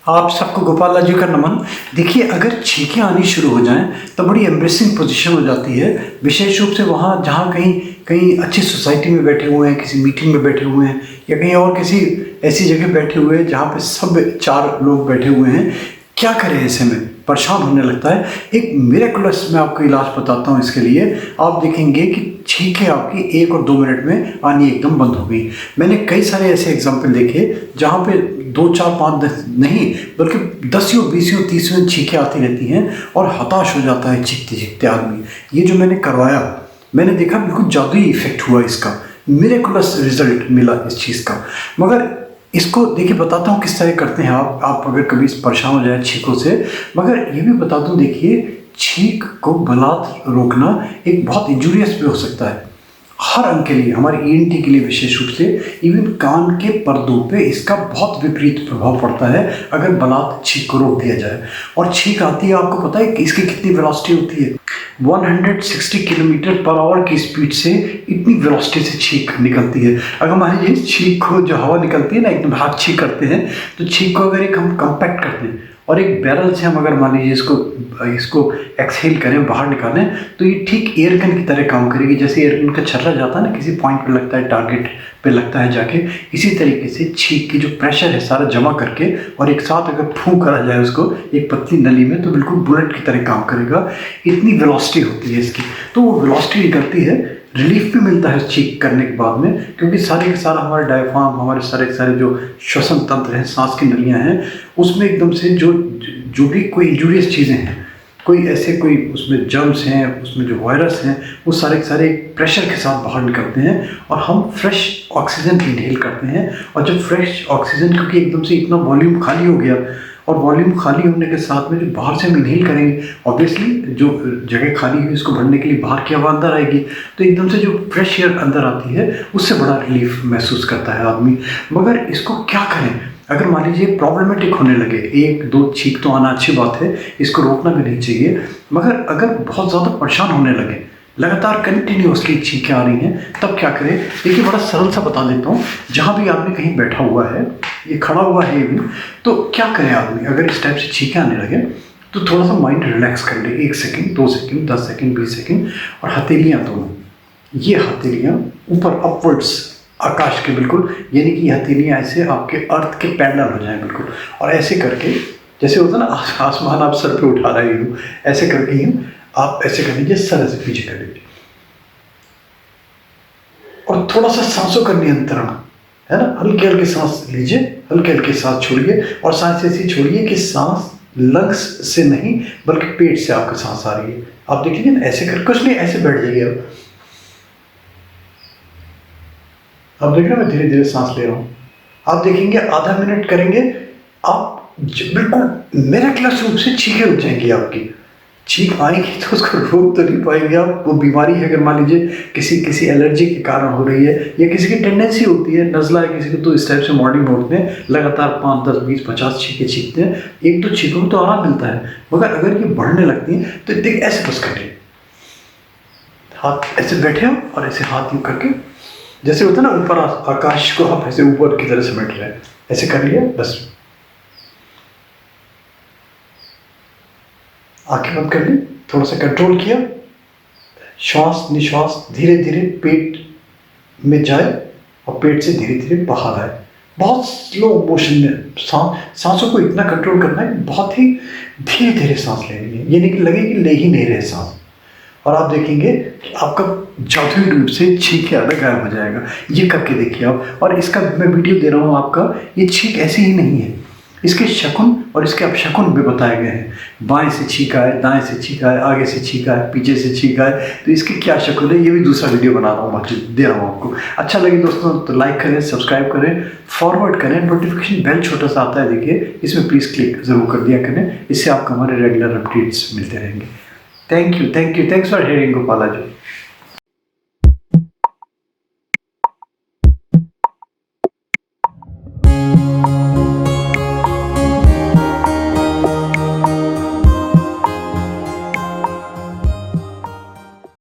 आप सबको गोपाला जी का नमन। देखिए, अगर छींकें आनी शुरू हो जाएं तो बड़ी एम्ब्रेसिंग पोजीशन हो जाती है, विशेष रूप से वहाँ जहाँ कहीं कहीं अच्छी सोसाइटी में बैठे हुए हैं, किसी मीटिंग में बैठे हुए हैं, या कहीं और किसी ऐसी जगह बैठे हुए हैं जहाँ पे सब 4 लोग बैठे हुए हैं। क्या करें ऐसे में? परेशान होने लगता है। एक मिरेकुलस मैं आपको इलाज बताता हूँ इसके लिए। आप देखेंगे कि छींकें आपकी 1 और 2 मिनट में आनी एकदम बंद हो गई। मैंने कई सारे ऐसे एग्जाम्पल देखे जहाँ पे 2, 4, 5, 10 नहीं बल्कि 10 या 20 या 30 छींकें आती रहती हैं और हताश हो जाता है चीखते चीखते आदमी। ये जो मैंने करवाया, मैंने देखा बिल्कुल जादुई इफेक्ट हुआ इसका, मिरेकुलस रिजल्ट मिला इस चीज़ का। मगर इसको देखिए बताता हूँ किस तरह करते हैं आप अगर कभी परेशान हो जाए छींकों से। मगर ये भी बता दूँ, देखिए छींक को बलात् रोकना एक बहुत इंजूरियस भी हो सकता है हर अंग के लिए, हमारे ईएनटी के लिए विशेष रूप से। इवन कान के पर्दों पे इसका बहुत विपरीत प्रभाव पड़ता है अगर बलात् छींक को रोक दिया जाए। और छींक आती है, आपको पता है कि इसकी कितनी वेलोसिटी होती है? 160 किलोमीटर पर आवर की स्पीड से इतनी वेलोसिटी से छींक निकलती है। अगर मान लीजिए छींक को जो हवा निकलती है ना, एकदम हाथ छींक करते हैं, तो छींक को अगर एक हम कंपैक्ट करते हैं और एक बैरल से हम अगर मान लीजिए इसको एक्सहेल करें, बाहर निकालें, तो ये ठीक एयर गन की तरह काम करेगी। जैसे एयर गन का छर्रा जाता है ना, किसी पॉइंट पे लगता है, टारगेट पे लगता है जाके, इसी तरीके से छींक की जो प्रेशर है सारा जमा करके और एक साथ अगर फूंक करा जाए उसको एक पतली नली में, तो बिल्कुल बुलेट की तरह काम करेगा। इतनी वेलोसिटी होती है इसकी। तो वो वेलोसिटी निकलती है, रिलीफ भी मिलता है छींक करने के बाद में, क्योंकि सारे के सारा हमारे डायफ्राम, हमारे सारे जो श्वसन तंत्र हैं, सांस की नलियां हैं, उसमें एकदम से जो भी कोई इंजूरियस चीज़ें हैं, कोई उसमें जर्म्स हैं, उसमें जो वायरस हैं, वो सारे के सारे प्रेशर के साथ बाहर निकलते हैं और हम फ्रेश ऑक्सीजन इनहेल करते हैं। और जब फ्रेश ऑक्सीजन, क्योंकि एकदम से इतना वॉल्यूम खाली हो गया, और वॉल्यूम खाली होने के साथ में जो बाहर से हम इनहेल करेंगे, ऑब्वियसली जो जगह खाली हुई उसको भरने के लिए बाहर की हवा अंदर आएगी, तो एकदम से जो फ्रेश एयर अंदर आती है उससे बड़ा रिलीफ महसूस करता है आदमी। मगर इसको क्या करें? अगर मान लीजिए प्रॉब्लमेटिक होने लगे, 1, 2 छींक तो आना अच्छी बात है, इसको रोकना भी नहीं चाहिए, मगर अगर बहुत ज़्यादा परेशान होने लगे, लगातार कंटिन्यूसली छींकें आ रही हैं, तब क्या करें? देखिए, बड़ा सरल सा बता देता हूँ। जहाँ भी आदमी कहीं बैठा हुआ है, ये खड़ा हुआ है भी, तो क्या करें आदमी अगर इस टाइप से छींकें आने लगे, तो थोड़ा सा माइंड रिलैक्स कर ले। 1 सेकेंड, 2 सेकेंड, 10 सेकेंड, 20 सेकेंड, और हथेलियाँ दोनों, ये हथेलियाँ ऊपर अपवर्ड्स आकाश के बिल्कुल, यानी कि हथेलियाँ ऐसे आपके अर्थ के पैरेलल हो जाएं बिल्कुल, और ऐसे करके, जैसे होता है ना आसमान आप सर पे उठा रहे हो, ऐसे करके ही आप ऐसे कर लीजिए, सर ऐसे पीछे कर लीजिए, और थोड़ा सा सांसों का नियंत्रण है ना, हल्के हल्के सांस लीजिए, हल्के हल्के सांस छोड़िए, और सांस ऐसी छोड़िए कि सांस लंग्स से नहीं बल्कि पेट से आपका सांस आ रही है। आप देख लीजिए ना, ऐसे कर, कुछ नहीं, ऐसे बैठ जाइए। आप देख रहे हैं मैं धीरे धीरे सांस ले रहा हूँ। आप देखेंगे आधा मिनट करेंगे, आप बिल्कुल मिरेकुलस रूप से छींकें रुक जाएंगी आपकी। छींक आएगी तो उसको रोक तो नहीं पाएंगे आप। वो बीमारी है, अगर मान लीजिए किसी एलर्जी के कारण हो रही है, या किसी की टेंडेंसी होती है, नज़ला है किसी को, तो इस टाइप से मॉर्निंग में उठते हैं, लगातार 5, 10, 20, 50 छींकें छींकते हैं, 1-2 छींकों में तो आराम मिलता है। मगर अगर ये बढ़ने लगती हैं तो देख ऐसे बस करिए, हाथ ऐसे बैठे हो और ऐसे हाथ यूँ करके, जैसे होता है ना ऊपर आकाश को आप ऐसे ऊपर की तरह समेट रहे हैं, ऐसे कर लिया बस। आंखें बंद कर ली, थोड़ा सा कंट्रोल किया, श्वास निश्वास धीरे धीरे पेट में जाए और पेट से धीरे धीरे बाहर आए। बहुत स्लो मोशन में सांसों को इतना कंट्रोल करना है, बहुत ही धीरे धीरे सांस लेनी है, ये नहीं कि लगे कि ले ही नहीं रहे सांस। और आप देखेंगे कि आपका जादुई रूप से छींक आना गायब हो जाएगा। ये करके देखिए आप। और इसका मैं वीडियो दे रहा हूँ आपका, ये छींक ऐसी ही नहीं है, इसके शकुन और इसके अपशकुन भी बताए गए हैं। बाएं से छींक आए, दाएं से छींक आए, आगे से छींक आए, पीछे से छींक आए, तो इसके क्या शकुन है, ये भी दूसरा वीडियो बना रहा हूँ, बाकी दे रहा हूँ आपको। अच्छा लगे दोस्तों तो लाइक करें, सब्सक्राइब करें, फॉरवर्ड करें, नोटिफिकेशन बेल छोटा सा आता है देखिए, इसमें प्लीज़ क्लिक ज़रूर कर दिया करें, इससे आपको हमारे रेगुलर अपडेट्स मिलते रहेंगे। Thank you, thanks for hearing Gopala ji.